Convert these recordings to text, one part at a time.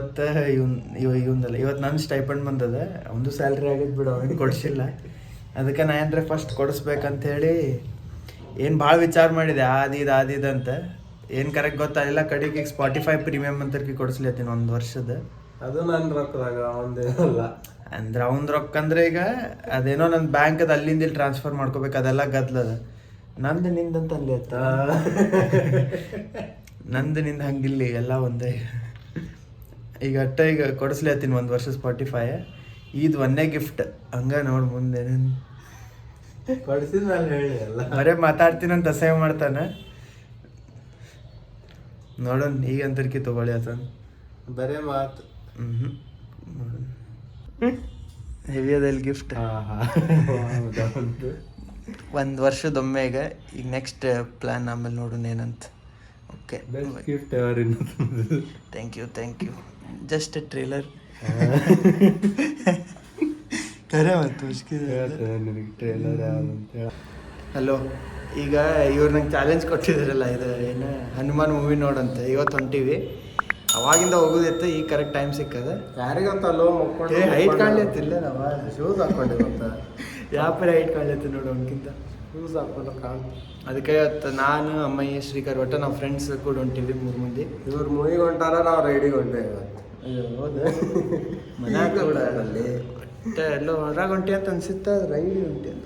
ಇವತ್ತು ಇವತ್ತಲ್ಲ, ಇವತ್ತು ನನ್ನ ಸ್ಟೈಪಂಡ್ ಬಂದದ, ಒಂದು ಸ್ಯಾಲ್ರಿ ಆಗಿದ್ದು ಬಿಡು, ಅವನಿಗೆ ಕೊಡಿಸಿಲ್ಲ. ಅದಕ್ಕೆ ನಾ ಏನ್ರೆ ಫಸ್ಟ್ ಕೊಡಿಸ್ಬೇಕಂತೇಳಿ ಏನು ಭಾಳ ವಿಚಾರ ಮಾಡಿದೆ, ಆದಿದು ಅಂತ. ಏನು ಕರೆಕ್ಟ್ ಗೊತ್ತಾಗಿಲ್ಲ. ಕಡೆಗೆ ಸ್ಪಾಟಿಫೈ ಪ್ರೀಮಿಯಮ್ ಅಂತರ್ಕಿ ಕೊಡಿಸ್ಲತ್ತೀನಿ 1 ವರ್ಷದ. ಅದು ನನ್ನ ರೊಕ್ಕದಾಗ ಅವಂದೇನಲ್ಲ ಅಂದ್ರೆ ಅವ್ನ ರೊಕ್ಕ ಅಂದ್ರೆ ಈಗ ಅದೇನೋ ನನ್ನ ಬ್ಯಾಂಕದ ಅಲ್ಲಿಂದ ಇಲ್ಲಿ ಟ್ರಾನ್ಸ್ಫರ್ ಮಾಡ್ಕೋಬೇಕು, ಅದೆಲ್ಲ ಗದ್ಲದ. ನಂದು ನಿಂದಂತ ಅಲ್ಲಿ ಆಯ್ತಾ, ನಂದು ನಿಂದು ಹಂಗಿಲ್ಲಿ ಎಲ್ಲ ಒಂದೇ. ಈಗ ಈಗ ಕೊಡಿಸ್ಲತ್ತೀನಿ 1 ವರ್ಷ ಸ್ಪಾಟಿಫೈ. ಇದು ಒಂದೇ ಗಿಫ್ಟ್. ಹಂಗ ನೋಡಿ ಮುಂದೆ ಕೊಡಿಸಿದ ಮೇಲೆ ಹೇಳಿ ಎಲ್ಲ. ಬರೇ ಮಾತಾಡ್ತೀನಿ ಅಂತ ಸೇವ್ ಮಾಡ್ತಾನೆ. ನೋಡೋಣ ಈಗ ಅಂತರ್ಕಿ ತಗೊಳ್ಳಿ ಆತನ ಬರೇ ಮಾತು. ಹೆವಿ ಅದಲ್ಲಿ ಗಿಫ್ಟ್. 1 ವರ್ಷದೊಮ್ಮೆ. ಈಗ ನೆಕ್ಸ್ಟ್ ಪ್ಲ್ಯಾನ್ ಆಮೇಲೆ ನೋಡೋಣ ಏನಂತ. Okay, gift ever. Thank you. Just trailer. ಕರೆ ಮತ್ತು ನಿನಗೆ ಟ್ರೇಲರ್ ಯಾವಂತ. ಹಲೋ, ಈಗ ಇವ್ರು ನಂಗೆ ಚಾಲೆಂಜ್ ಕೊಟ್ಟಿದ್ರಲ್ಲ, ಇದು ಏನು ಹನುಮಾನ್ ಮೂವಿ ನೋಡಂತ. ಇವತ್ತು ಹೊಂಟೀವಿ. ಅವಾಗಿಂದ ಹೋಗೋದಿತ್ತು, ಈಗ ಕರೆಕ್ಟ್ ಟೈಮ್ ಸಿಕ್ಕದ. ಯಾರಿಗಂತ ಅಲ್ಲೋ ಮಕ್ಕಳು ಹೈಟ್ ಕಾಣ್ಲತ್ತಿಲ್ಲ ನಾವ. ಶೂಸ್ ಹಾಕೊಂಡಿವಂತ. ಯಾಪರ ಹೈಟ್ ಕಾಣ್ಲತ್ತಿ ನೋಡು ಅವನಕ್ಕಿಂತ. ಶೂಸ್ ಹಾಕೊಂಡು ಅದಕ್ಕೆ ಇವತ್ತು ನಾನು, ಅಮ್ಮಯ್ಯ, ಶ್ರೀಕರ್ ಒಟ್ಟು ನಾವು ಫ್ರೆಂಡ್ಸ್ ಕೂಡ ಹೊಂಟಿವಿ 3 ಮಂದಿ. ಇವ್ರು ಮೂವಿಗೆ ಹೊಂಟಾರ, ನಾವು ರೈಡಿಗೆ ಹೊಂಟೇವೆ ಇವತ್ತು. ಅಯ್ಯೋ ಹೌದಾ? ಮನ್ಯಾಗ ಕೂಡ ಅಲ್ಲಿ ಒಟ್ಟೆ ಎಲ್ಲೋ ಹೊರಗೆ ಹೊಂಟಿ ಅಂತ ಅನ್ಸುತ್ತ, ರೈಡಿಗೆ ಹೊಂಟಿ ಅಂತ.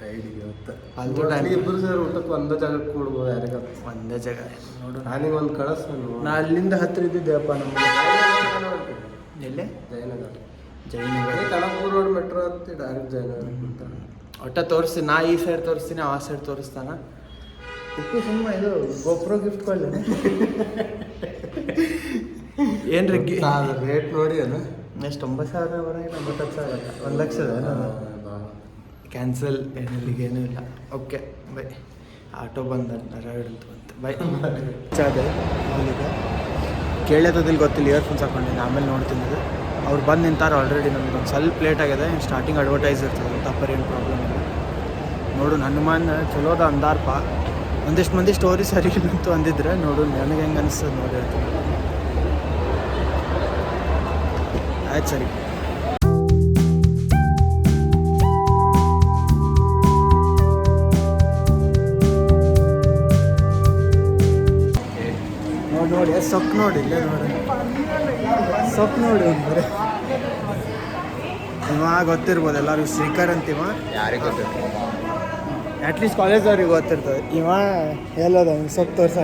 ರೈಡಿಗೆ ಇವತ್ತು ಅಲ್ದು ಟೈಮ್ ಇಬ್ಬರು ಸೇರಿ ಊಟಕ್ಕೆ ಒಂದೇ ಜಾಗಕ್ಕೆ ಕೂಡ್ಬೋದು. ಯಾರಿಗ ಒಂದೇ ಜಾಗ ನೋಡು. ನಾನೀಗ ಒಂದು ಕಳಿಸ್. ನಾ ಅಲ್ಲಿಂದ ಹತ್ತಿರ ಇದ್ದಿದ್ದೆಪ್ಪ ನಮ್ಮ ಎಲ್ಲೇ ಜಯನಗರ ಕನಕಪುರ ರೋಡ್ ಮೆಟ್ರೋ ಹತ್ತಿ ಡೈರೆಕ್ಟ್ ಜಯನಗರ. ಒಟ್ಟ ತೋರಿಸ್ತೀನಿ. ನಾ ಈ ಸೈಡ್ ತೋರಿಸ್ತೀನಿ, ಆ ಸೈಡ್ ತೋರಿಸ್ತಾನ. ಸುಮ್ಮನೆ ಇದು ಗೋಪ್ರೋ ಗಿಫ್ಟ್ ಕೊಡ್ಲಿ. ಏನ್ರಿ ರೇಟ್ ನೋಡಿ ಅಲ್ಲ ಎಷ್ಟು? 9,000 ಬರೋಂಗಿಲ್ಲ, 90,000, 1 ಲಕ್ಷದ. ಕ್ಯಾನ್ಸಲ್, ಏನಲ್ಲಿಗೇನೂ ಇಲ್ಲ. Okay by. ಆಟೋ ಬಂದ ಅಂತ ಬಂತು. ಬೈ. ಅದೇ ಅವನಿಗೆ ಕೇಳತ್ತದಿಲ್ಲ ಗೊತ್ತಿಲ್ಲ, ಇಯರ್ಫೋನ್ಸ್ ಹಾಕೊಂಡಿದ್ದೆ. ಆಮೇಲೆ ನೋಡ್ತೀನಿ. ಅವ್ರು ಬಂದು ನಿಂತಾರೆ ಆಲ್ರೆಡಿ. ನಮ್ಗೆ ಒಂದು ಸ್ವಲ್ಪ ಲೇಟ್ ಆಗಿದೆ. ಸ್ಟಾರ್ಟಿಂಗ್ ಅಡ್ವರ್ಟೈಸ್ ಇರ್ತದೆ, ತಪ್ಪರ್ ಏನು ಪ್ರಾಬ್ಲಮ್ ಇಲ್ಲ. ನೋಡು, ಹನುಮಾನ್ ಚಲೋದ ಅಂದಾರಪ್ಪ. ಒಂದಿಷ್ಟು ಮಂದಿ ಸ್ಟೋರಿ ಸರಿ ಇಲ್ಲ ಅಂತ ಅಂದಿದ್ರೆ. ನೋಡು ನನಗೆ ಹೆಂಗೆ ಅನಿಸ್ತದೆ ನೋಡಿ ಹೇಳ್ತೀನಿ. ಆಯ್ತು ಸರಿ. ನೋಡಿ ಸೊಪ್ಪು ನೋಡಿ, ಇಲ್ಲೇ ನೋಡಿ ಸೊಪ್ಪು ನೋಡಿ. ಅಂದ್ರೆ ಇವ ಗೊತ್ತಿರ್ಬೋದು ಎಲ್ಲರಿಗೂ, ಶ್ರೀಕರ್ ಅಂತಿವ. ಯಾರಿಗೆ ಗೊತ್ತಿರ್ತದೆ? ಅಟ್ಲೀಸ್ಟ್ ಕಾಲೇಜವ್ರಿಗೆ ಗೊತ್ತಿರ್ತದೆ. ಇವ ಹೇಳೋದು ಸೊಪ್ಪು ತೋರ್ಸ.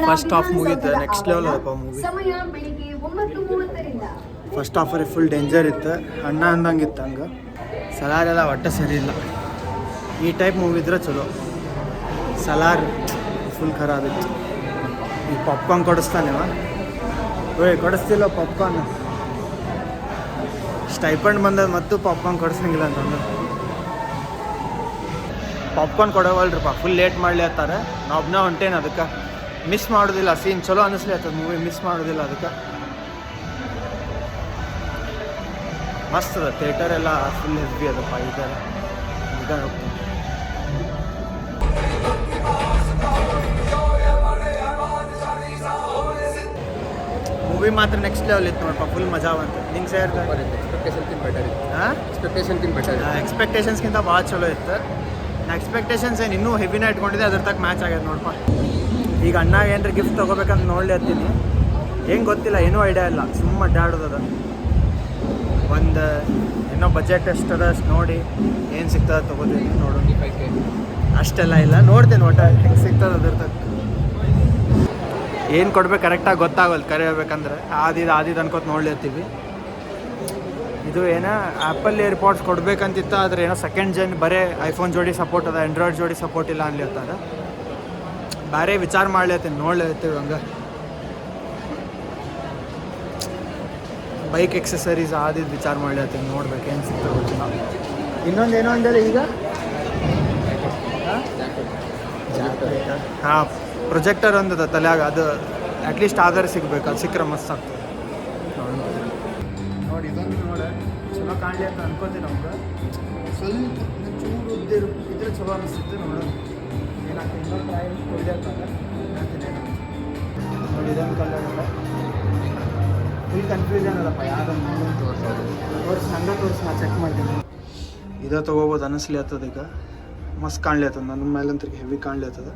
ಫಸ್ಟ್ ಹಾಫ್ ಮುಗೀತು. ನೆಕ್ಸ್ಟ್ ಲೆವೆಲ್ ಅದಪ್ಪ ಮೂವಿ. ಫಸ್ಟ್ ಹಾಫಲ್ಲಿ ಫುಲ್ ಡೇಂಜರ್ ಇತ್ತು. ಅಣ್ಣ ಅಂದಂಗಿತ್ತು. ಹಂಗೆ ಸಲಾರೆಲ್ಲ ಒಟ್ಟೆ ಸರಿ ಇಲ್ಲ. ಈ ಟೈಪ್ ಮೂವಿ ಇದ್ರೆ ಚಲೋ. ಸಲಾರ್ ಫುಲ್ ಖರಾಬ್ ಇತ್ತು. ಈಗ ಪಾಪ್ಕಾರ್ನ್ ಕೊಡಿಸ್ತಾನೆವ. ಕೊಡಿಸ್ತಿಲ್ಲ ಪಾಪ್ಕಾರ್ನ್. ಸ್ಟೈಪಂಡ್ ಬಂದದ ಮತ್ತು ಪಾಪ್ಕಾರ್ನ್ ಕೊಡಿಸಂಗಿಲ್ಲ ಅಂತಂದ್ರೆ. ಪಾಪ್ಕಾರ್ನ್ ಕೊಡೋವಲ್ರಿಪ್ಪ, ಫುಲ್ ಲೇಟ್ ಮಾಡಲಿ ಹತ್ತಾರೆ. ನಾವು ಒಬ್ಬನೇ ಹೊಂಟೇನು, ಅದಕ್ಕೆ ಮಿಸ್ ಮಾಡೋದಿಲ್ಲ. ಸೀನ್ ಚಲೋ ಅನ್ನಿಸ್ಲಿ ಆಗ್ತದೆ ಮೂವಿ, ಮಿಸ್ ಮಾಡೋದಿಲ್ಲ. ಅದಕ್ಕೆ ಮಸ್ತ್ ಅದ. ಥಿಯೇಟರ್ ಎಲ್ಲ ಫುಲ್ ಹೆವಿ ಅದಪ್ಪ. ಈಗ ಹೋಗ್ತೀನಿ. ಮೂವಿ ಮಾತ್ರ ನೆಕ್ಸ್ಟ್ ಲೆವೆಲ್ ಇತ್ತು ನೋಡಪ್ಪ. ಫುಲ್ ಮಜಾ ಬಂತು. ನಿಂಗೆ ಸೇರ್ತಾರೆ ಎಕ್ಸ್ಪೆಕ್ಟೇಷನ್ಸ್ಗಿಂತ ಭಾಳ ಚಲೋ ಇತ್ತು. ನಾ ಎಕ್ಸ್ಪೆಕ್ಟೇಷನ್ಸ್ ಏನು ಇನ್ನೂ ಹೆವಿನ ಇಟ್ಕೊಂಡಿದ್ದೆ, ಅದ್ರ ತಕ್ಕ ಮ್ಯಾಚ್ ಆಗ್ಯದ ನೋಡಪ್ಪ. ಈಗ ಅಣ್ಣ ಏನ್ರಿ ಗಿಫ್ಟ್ ತೊಗೋಬೇಕಂತ ನೋಡ್ಲಿ ಹತ್ತೀನಿ. ಹೆಂಗೆ ಗೊತ್ತಿಲ್ಲ, ಏನೂ ಐಡಿಯಾ ಇಲ್ಲ. ಸುಮ್ಮ ಅಡ್ಡಾಡೋದದ. ಒಂದು ಏನೋ ಬಜೆಟ್ ಎಷ್ಟದ ಅಷ್ಟು ನೋಡಿ ಏನು ಸಿಗ್ತದೆ ತೊಗೋತೀನಿ. ನೋಡೋಣ. ಅಷ್ಟೆಲ್ಲ ಇಲ್ಲ, ನೋಡ್ತೇನೆ ಒಟ್ಟು ಹೆಂಗೆ ಸಿಗ್ತದೆ ಅದ್ರ ತಕ್ಕ. ಏನು ಕೊಡ್ಬೇಕು ಕರೆಕ್ಟಾಗಿ ಗೊತ್ತಾಗಲ್ಲ ಕರಿಬೇಕಂದ್ರೆ. ಆದಿದ್ದು ಅನ್ಕೋತ ನೋಡ್ಲಿರ್ತೀವಿ. ಇದು ಏನೋ ಆ್ಯಪಲ್ ಏರ್ಪಾಡ್ಸ್ ಕೊಡ್ಬೇಕಂತಿತ್ತು, ಆದರೆ ಏನೋ 2nd gen ಬರೀ ಐಫೋನ್ ಜೋಡಿ ಸಪೋರ್ಟ್ ಅದ, ಆ್ಯಂಡ್ರಾಯ್ಡ್ ಜೋಡಿ ಸಪೋರ್ಟ್ ಇಲ್ಲ ಅನ್ಲಿರ್ತಾರೆ. ಬೇರೆ ವಿಚಾರ ಮಾಡ್ಲತ್ತೀನಿ, ನೋಡ್ಲಿರ್ತೀವಿ. ಹಂಗೆ ಬೈಕ್ ಎಕ್ಸಸರೀಸ್ ಆದಿದ್ದು ವಿಚಾರ ಮಾಡ್ಲತ್ತೀನಿ. ನೋಡ್ಬೇಕು ಏನು ಸಿಗ್ತದೆ ಗೊತ್ತಿಲ್ಲ. ಇನ್ನೊಂದು ಏನೋ ಅಂದಲ್ಲ ಈಗ. ಹಾಂ, ಪ್ರೊಜೆಕ್ಟರ್ ಒಂದದ ತಲೆಯಾಗ. ಅದು ಅಟ್ಲೀಸ್ಟ್ ಆಧಾರ ಸಿಗ್ಬೇಕು. ಅದು ಸಿಕ್ಕರೆ ಮಸ್ತ್ ಆಗ್ತದೆ. ನೋಡಿ ಇದೊಂದು ನೋಡಿ ಚಲೋ ಕಾಣಲಿ ಅಂತ ಅನ್ಕೋತೀನಿ. ನಮ್ಗೆ ಸ್ವಲ್ಪ ಚೂರು ಇದ್ರೆ ಚಲೋ ಅನಿಸ್ತಿತ್ತು. ನೋಡೋಣ ಏನಾಗ್ತದೆ. ಇನ್ನೊಂದು ಟ್ರೈ ಕೊಡಲಿ ಅಂತ ನೋಡಿ. ಇದೊಂದು ಕಲರ್ ಅಲ್ಲ, ಫುಲ್ ಕನ್ಫ್ಯೂಷನ್ ಅದಪ್ಪ ಯಾವ್ದೊಂದು ತೋರಿಸಿ ಹಂಗೆ ತೋರಿಸಿ ನಾ ಚೆಕ್ ಮಾಡ್ತೀನಿ. ಇದೇ ತೊಗೋಬೋದು ಅನ್ನಿಸ್ಲಿ ಆಗ್ತದೆ. ಈಗ ಮಸ್ತ್ ಕಾಣ್ಲಿ ಆಗ್ತದೆ, ನನ್ನ ಮೇಲಂತ ಹೆವಿ ಕಾಣ್ಲಿ ಆಗ್ತದೆ.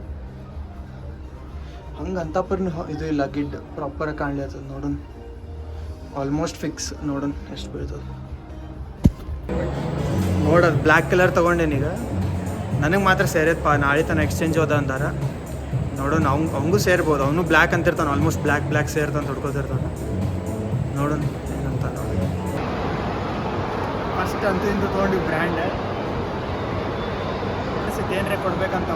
ಹಂಗೆ ಅಂತಪರ್ನು ಇದು ಇಲ್ಲ, ಗಿಡ್ ಪ್ರಾಪರಾಗಿ ಕಾಣ್ಲಿ ಆಗ್ತದೆ. ನೋಡೋಣ, ಆಲ್ಮೋಸ್ಟ್ ಫಿಕ್ಸ್. ನೋಡೋಣ ಎಷ್ಟು ಬೀಳ್ತದೆ. ನೋಡೋದು ಬ್ಲ್ಯಾಕ್ ಕಲರ್ ತೊಗೊಂಡೇನೀಗ. ನನಗೆ ಮಾತ್ರ ಸೇರೈತಪ್ಪ, ನಾಳೆ ತನಕ ಎಕ್ಸ್ಚೇಂಜ್ ಹೋದ ಅಂದಾರ. ನೋಡೋಣ, ಅವಂಗೂ ಸೇರ್ಬೋದು. ಅವನು ಬ್ಲ್ಯಾಕ್ ಅಂತಿರ್ತಾನೆ, ಆಲ್ಮೋಸ್ಟ್ ಬ್ಲ್ಯಾಕ್ ಸೇರ್ತಾನೆ, ಹುಡ್ಕೋತಿರ್ತಾನೆ. ನೋಡೋಣ ಏನಂತ. ನೋಡಿ, ಫಸ್ಟ್ ಅಂತೂ ಇಂದು ತೊಗೊಂಡು ಬ್ರ್ಯಾಂಡ್ ಏನ್ರೆ ಕೊಡ್ಬೇಕಂತ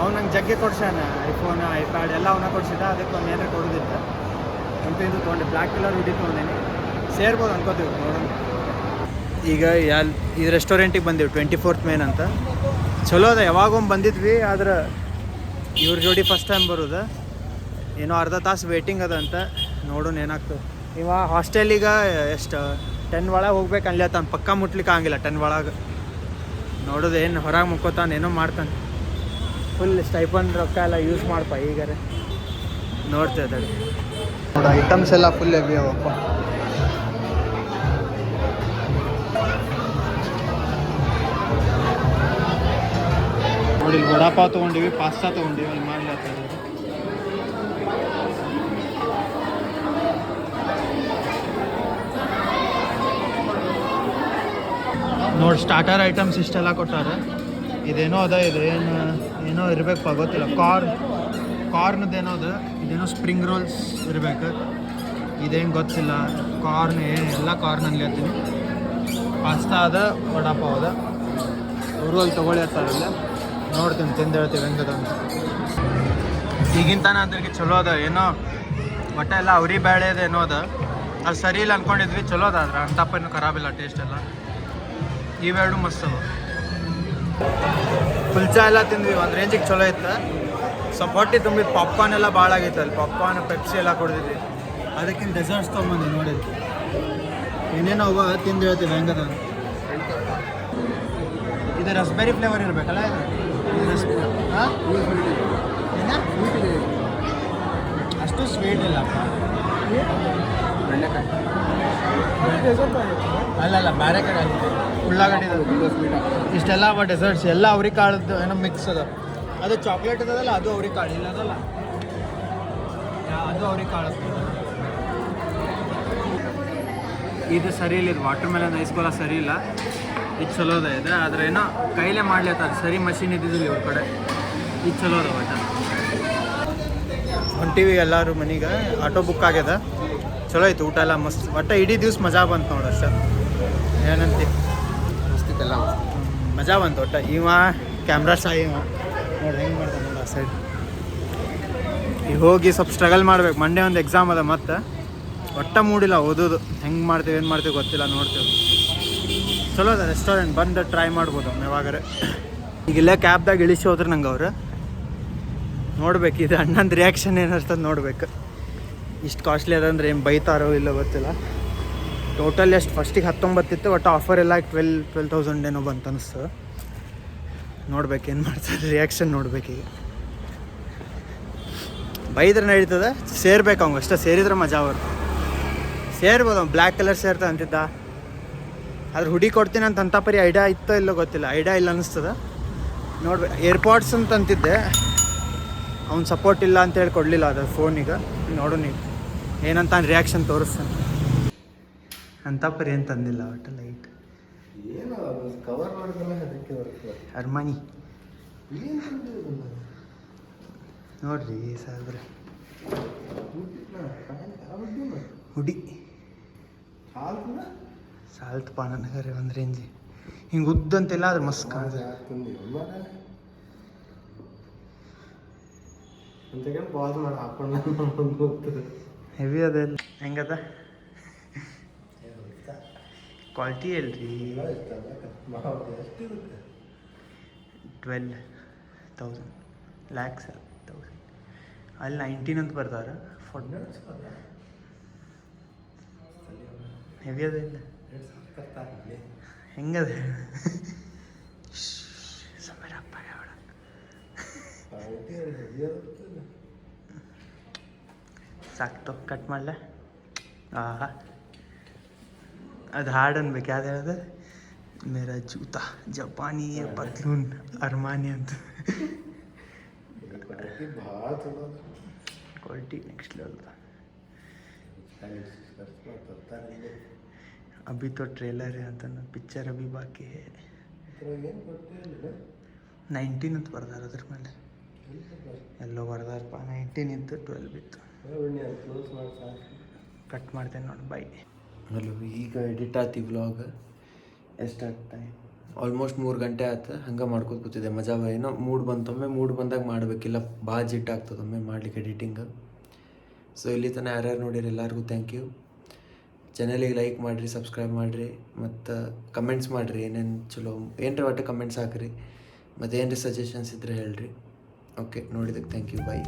ಅವ್ನು ನಂಗೆ ಜಗ್ಗೆ ಕೊಡ್ಸಾನ. ಐಫೋನ್, ಐಪ್ಯಾಡ್ ಎಲ್ಲ ಅವನ್ನ ಕೊಡ್ಸಿದ್ದ. ಅದಕ್ಕೆ ಒಂದು ಏನಾರ ಕೊಡೋದಿಲ್ಲ. ಅಂತೂ ಇಂದು ತೊಗೊಂಡು ಬ್ಲ್ಯಾಕ್ ಕಲರ್ ಹುಡಿ ತೊಗೊಂಡೇನಿ. ಸೇರ್ಬೋದು ಅನ್ಕೋತೀವಿ. ನೋಡೋಣ. ಈಗ ಈ ರೆಸ್ಟೋರೆಂಟಿಗೆ ಬಂದೀವಿ 24th ಮೇನ್ ಅಂತ. ಚಲೋ ಅದ, ಯಾವಾಗೊಮ್ಮೆ ಬಂದಿದ್ವಿ. ಆದ್ರೆ ಇವ್ರ ಜೋಡಿ ಫಸ್ಟ್ ಟೈಮ್ ಬರೋದು. ಏನೋ ಅರ್ಧ ತಾಸು ವೇಟಿಂಗ್ ಅದ ಅಂತ. ನೋಡೋಣ ಏನಾಗ್ತದೆ. ಇವ ಹಾಸ್ಟೆಲಿಗೆ ಎಷ್ಟು 10 ಒಳಗೆ ಹೋಗ್ಬೇಕು ಅನ್ಲತ್ತಾನ. ಪಕ್ಕ ಮುಟ್ಲಿಕ್ಕೆ ಆಗಿಲ್ಲ 10 ಒಳಗೆ. ನೋಡೋದು ಏನು ಹೊರಗೆ ಮುಕ್ಕೋತಾನೆ, ಏನೋ ಮಾಡ್ತಾನೆ. ಫುಲ್ ಸ್ಟೈಪನ್ ರೊಕ್ಕ ಎಲ್ಲ ಯೂಸ್ ಮಾಡಪ್ಪ. ಈಗಾರೆ ನೋಡ್ತೇವೆ ನೋಡಿ, ಐಟಮ್ಸ್ ಎಲ್ಲ ಫುಲ್ ಹೆವಿ ಅವಪ್ಪ. ನೋಡಿ, ವಡಾಪಾವ್ ತೊಗೊಂಡಿವಿ, ಪಾಸ್ತಾ ತೊಗೊಂಡಿವಿ. ಅಲ್ಲಿ ಮಾಡ್ಲತ್ತ ನೋಡಿ, ಸ್ಟಾರ್ಟರ್ ಐಟಮ್ಸ್ ಇಷ್ಟೆಲ್ಲ ಕೊಟ್ಟಾರೆ. ಇದೇನೋ ಅದ, ಏನೋ ಇರ್ಬೇಕಪ್ಪ, ಗೊತ್ತಿಲ್ಲ. ಕಾರ್ನ್ದೇನೋ ಅದು. ಇದೇನೋ ಸ್ಪ್ರಿಂಗ್ ರೋಲ್ಸ್ ಇರ್ಬೇಕು. ಇದೇನು ಗೊತ್ತಿಲ್ಲ. ಎಲ್ಲ ಕಾರ್ನಲ್ಲಿ ಹತ್ತೀನಿ. ಪಾಸ್ತಾ ಅದ, ವಡಾಪಾವ್ ಅದ. ಅವರು ಅಲ್ಲಿ ತೊಗೊಳ್ಳಿ ಹತ್ತಾರಲ್ಲ. ನೋಡ್ತೀನಿ, ತಿಂದು ಹೇಳ್ತೀವಿ ಹೆಂಗದ ಅಂತ. ಈಗಿಂತಾನ ಅದ್ರಿಗೆ ಚಲೋ ಅದ. ಏನೋ ಒಟ್ಟೆ ಎಲ್ಲ ಅವ್ರಿ ಬೇಳೆದು ಏನೋ ಅದ. ಅದು ಸರಿ ಇಲ್ಲ ಅಂದ್ಕೊಂಡಿದ್ವಿ. ಚಲೋ ಅದ, ಆದ್ರೆ ಅಂತಪ್ಪೇನು ಖರಾಬಿಲ್ಲ ಟೇಸ್ಟ್ ಎಲ್ಲ. ಇವೆರಡು ಮಸ್ತ್ ಅವ. ಕುಲ್ಚಾ ಎಲ್ಲ ತಿಂದ್ವಿ, ಒಂದು ರೇಂಜಿಗೆ ಚಲೋ ಇತ್ತು. ಸ್ವಲ್ಪ ಹೊಟ್ಟೆ ತುಂಬಿದ್ದು. ಪಾಪ್ಕಾರ್ನ್ ಎಲ್ಲ ಭಾಳ ಆಗಿತ್ತು ಅಲ್ಲಿ. ಪಾಪ್ಕಾರ್ನ್, ಪೆಪ್ಸಿ ಎಲ್ಲ ಕೊಡ್ತಿದ್ವಿ. ಅದಕ್ಕಿಂತ ಡೆಸರ್ಟ್ಸ್ ತೊಗೊಂಬಂದು ನೋಡಿದ್ವಿ. ಏನೇನೋ ಅವ, ತಿಂದು ಹೇಳ್ತೀವಿ ಹೆಂಗದ. ಇದು ರಸ್ಬೆರಿ ಫ್ಲೇವರ್ ಇರಬೇಕಲ್ಲ ಇದು. ಹಾಂ, ಅಷ್ಟು ಸ್ವೀಟ್ ಇಲ್ಲಪ್ಪ. ಅಲ್ಲಲ್ಲ, ಬೇರೆ ಕಡೆ ಆಗಿದೆ. ಉಳ್ಳಾಗಡ್ಡಿ ಇಷ್ಟೆಲ್ಲ ಅವ ಡೆಸರ್ಟ್ಸ್ ಎಲ್ಲ ಅವ್ರಿಗೆ ಕಾಳದ್ದು ಏನೋ ಮಿಕ್ಸ್ ಅದ. ಅದು ಚಾಕ್ಲೇಟ್ ಅದಲ್ಲ, ಅದು ಅವ್ರಿಗೆ ಕಾಳು ಇಲ್ಲ ಅದಲ್ಲ, ಅದು ಅವ್ರಿಗೆ ಕಾಳು. ಇದು ಸರಿ ಇಲ್ಲ. ಇದು ವಾಟರ್ ಮೆಲನ್ ಐಸ್ಕೋಲ ಸರಿ ಇಲ್ಲ. ಇದು ಚಲೋ ಅದ. ಇದೆ ಆದರೆ ಏನೋ ಕೈಲೇ ಮಾಡ್ಲತ್ತಾರೆ. ಸರಿ ಮಷಿನ್ ಇದ್ದಿದ್ದಿಲ್ಲ ಇವ್ರ ಕಡೆ. ಇದು ಚಲೋ ಅದ. ಒಟ್ಟು ಹೊಂಟಿವಿ ಎಲ್ಲರೂ ಮನೆಗೆ. ಆಟೋ ಬುಕ್ ಆಗ್ಯದ. ಚಲೋ ಐತೆ ಊಟ ಎಲ್ಲ ಮಸ್ತ್. ಒಟ್ಟು ಇಡೀ ದಿವ್ಸ ಮಜಾ ಬಂತು ನೋಡು ಅಷ್ಟೇ. ಏನಂತಿ ಮಸ್ತಿತ್ತಲ್ಲ, ಮಜಾ ಬಂತು ಒಟ್ಟು. ಇವ ಕ್ಯಾಮ್ರಾ ಶಾಯಿ ಇವ ನೋಡಿ ಹೆಂಗೆ ಮಾಡ್ತಾನೆ ನೋಡಿ ಆ ಸೈಡ್. ಈಗ ಹೋಗಿ ಸ್ವಲ್ಪ ಸ್ಟ್ರಗಲ್ ಮಾಡ್ಬೇಕು. ಮಂಡೇ ಒಂದು ಎಕ್ಸಾಮ್ ಅದ. ಮತ್ತು ಒಟ್ಟ ಮೂಡಿಲ್ಲ ಓದೋದು. ಹೆಂಗೆ ಮಾಡ್ತೀವಿ ಏನು ಮಾಡ್ತೀವಿ ಗೊತ್ತಿಲ್ಲ. ನೋಡ್ತೇವೆ. ಚಲೋ ಅದ ರೆಸ್ಟೋರೆಂಟ್. ಬಂದು ಟ್ರೈ ಮಾಡ್ಬೋದು ಅವ್ನು ಯಾವಾಗಾರೆ. ಈಗಿಲ್ಲ ಕ್ಯಾಬ್ದಾಗ ಇಳಿಸಿ ಹೋದ್ರೆ ನಂಗೆ ಅವ್ರು ನೋಡ್ಬೇಕು. ಇದು ಅಣ್ಣಂದು ರಿಯಾಕ್ಷನ್ ಏನಿರ್ತದೆ ನೋಡ್ಬೇಕು. ಇಷ್ಟು ಕಾಸ್ಟ್ಲಿ ಅದಂದ್ರೆ ಏನು ಬೈತಾರೋ ಇಲ್ಲ ಗೊತ್ತಿಲ್ಲ. ಟೋಟಲ್ ಎಷ್ಟು ಫಸ್ಟಿಗೆ 19 ಇತ್ತು. ಒಟ್ಟು ಆಫರ್ ಎಲ್ಲ 12,000 ಏನೋ ಬಂತು ಅನಿಸ್ತು. ನೋಡ್ಬೇಕು ಏನು ಮಾಡ್ತಾರೆ, ರಿಯಾಕ್ಷನ್ ನೋಡ್ಬೇಕೀಗ. ಬೈದ್ರೆ ನಡೀತದೆ, ಸೇರ್ಬೇಕು ಅವ್ನು ಅಷ್ಟೇ. ಸೇರಿದ್ರೆ ಮಜಾ ಬರ್ತದೆ. ಸೇರ್ಬೋದು ಅವ್ನು. ಬ್ಲ್ಯಾಕ್ ಕಲರ್ ಸೇರ್ತಾ ಅಂತಿದ್ದ. ಆದ್ರೆ ಹುಡಿ ಕೊಡ್ತೀನಿ ಅಂತ ಪರಿ ಐಡಿಯಾ ಇತ್ತೋ ಇಲ್ಲೋ ಗೊತ್ತಿಲ್ಲ. ಐಡಿಯಾ ಇಲ್ಲ ಅನ್ನಿಸ್ತದೆ. ನೋಡ್ಬೇಕು. ಏರ್ಪಾಡ್ಸ್ ಅಂತ ಅಂತಿದ್ದೆ, ಅವ್ನು ಸಪೋರ್ಟ್ ಇಲ್ಲ ಅಂತೇಳಿ ಕೊಡಲಿಲ್ಲ ಅದು ಫೋನಿಗೆ. ನೋಡು ನೀವು ಏನಂತ ರಿಯಾಕ್ಷನ್ ತೋರಿಸ್ತಾನೆ. ಅಂತಪರಿ ಏನು ತಂದಿಲ್ಲ ಒಟ್ಟು. ಲೈಟ್ ಏನೋ ಕವರ್ ಮಾಡಿದಲ್ಲ, ಅದಕ್ಕೆ ಬರ್ತದೆ. ಅರ್ಮಾನಿ ನೋಡ್ರಿ ಸಾಹೇಬ್ರೆ. ಹುಡಿ ಸಾಲ್ತಪ್ಪ ನನಗರೆ ಒಂದು ರೇಂಜಿ. ಹಿಂಗೆ ಉದ್ದಂತೆಲ್ಲ ಅದ್ರ ಮಸ್ತ್ ಕಾಣ್ತದೆ. ಪಾಸ್ ಮಾಡಿ ಹಾಕೊಂಡು ಹೆವಿ ಅದೆಲ್ಲ ಹೆಂಗದ ಕ್ವಾಲಿಟಿ ಅಲ್ರಿ. 12,000 ಲ್ಯಾಕ್ಸ್ 1,000 ಅಲ್ಲಿ 19 ಅಂತ ಬರ್ತಾರೆ. ಹೆವಿ ಅದ ಇಲ್ಲ ಹೆಂಗದ ಸಮರಪ್ಪ ಸಾಕ್ತು ಕಟ್ ಮಾಡಲೆ ಆಹಾ ಅದು ಹಾಡು ಅನ್ಬೇಕು ಯಾವ್ದು ಹೇಳೋದು ಮೇರಾ ಜೂತಾ ಜಪಾನಿ ಪತ್ಲೂನ್ ಅರ್ಮಾನಿ ಅಂತ ಭಾಳ ಚಲೋ ಕ್ವಾಲಿಟಿ ನೆಕ್ಸ್ಟ್ ಲೆವೆಲ್ ತರ್ತಾರೆ ಅಭಿ ತೋ ಟ್ರೇಲರ್ है ಅಂತ ಪಿಕ್ಚರ್ ಅಭಿ ಬಾಕಿ है ಏನು ಗೊತ್ತಿಲ್ಲ 19 ಅಂತ ಬರ್ದಾರ ಅದ್ರ ಮೇಲೆ ಎಲ್ಲೋ ಬರ್ದಾರಪ್ಪ 19 ಇತ್ತು 12 ಇತ್ತು ಕ್ಲೋಸ್ ಮಾಡಿ ಸಾಕು ಕಟ್ ಮಾಡ್ತೇನೆ ನೋಡಿ ಬೈ ಹಲೋ ಈಗ ಎಡಿಟ್ ಆತಿ ವ್ಲಾಗ್ ಎಷ್ಟಾಗ್ತ ಟೈಮ್ ಆಲ್ಮೋಸ್ಟ್ 3 ಗಂಟೆ ಆಯ್ತು ಹಂಗೆ ಮಾಡ್ಕೊತ ಕೂತಿದ್ದೆ ಮಜಾ ಏನೋ ಮೂಡ್ ಬಂತೊಮ್ಮೆ ಮೂಡ್ ಬಂದಾಗ ಮಾಡಬೇಕಿಲ್ಲ ಭಾಳ ಜಿಟ್ಟಾಗ್ತದೊಮ್ಮೆ ಮಾಡ್ಲಿಕ್ಕೆ ಎಡಿಟಿಂಗ್ ಸೊ ಇಲ್ಲಿ ತನಕ ಯಾರ್ಯಾರು ನೋಡಿರಿ ಎಲ್ಲರಿಗೂ ಥ್ಯಾಂಕ್ ಯು ಚಾನಲಿಗೆ ಲೈಕ್ ಮಾಡಿರಿ ಸಬ್ಸ್ಕ್ರೈಬ್ ಮಾಡಿರಿ ಮತ್ತು ಕಮೆಂಟ್ಸ್ ಮಾಡಿರಿ ಏನೇನು ಚಲೋ ಏನರ ಒಟ್ಟು ಕಮೆಂಟ್ಸ್ ಹಾಕಿರಿ ಮತ್ತು ಏನ್ರಿ ಸಜೆಷನ್ಸ್ ಇದ್ದರೆ ಹೇಳ್ರಿ ಓಕೆ ನೋಡಿದ್ದಕ್ಕೆ ಥ್ಯಾಂಕ್ ಯು ಬಾಯ್